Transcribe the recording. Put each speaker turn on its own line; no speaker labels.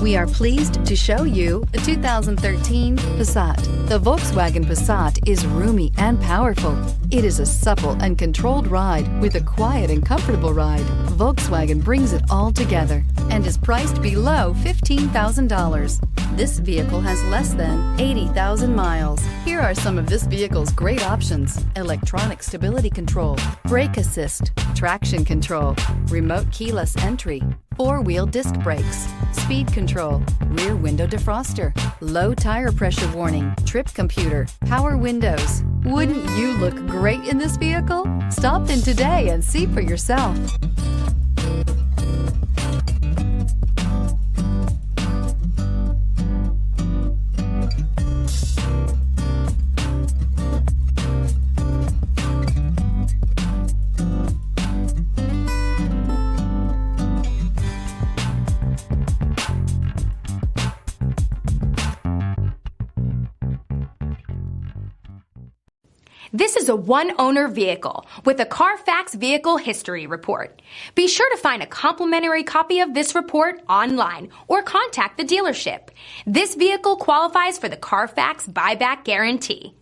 We are pleased to show you the 2013 Passat. The Volkswagen Passat is roomy and powerful. It is a supple and controlled ride with a quiet and comfortable ride. Volkswagen brings it all together and is priced below $15,000. This vehicle has less than 80,000 miles. Here are some of this vehicle's great options: electronic stability control, brake assist, traction control, remote keyless entry, four-wheel disc brakes, speed control, rear window defroster, low tire pressure warning, trip computer, power windows. Wouldn't you look great in this vehicle? Stop in today and see for yourself.
This is a one-owner vehicle with a Carfax Vehicle History Report. Be sure to find a complimentary copy of this report online or contact the dealership. This vehicle qualifies for the Carfax Buyback Guarantee.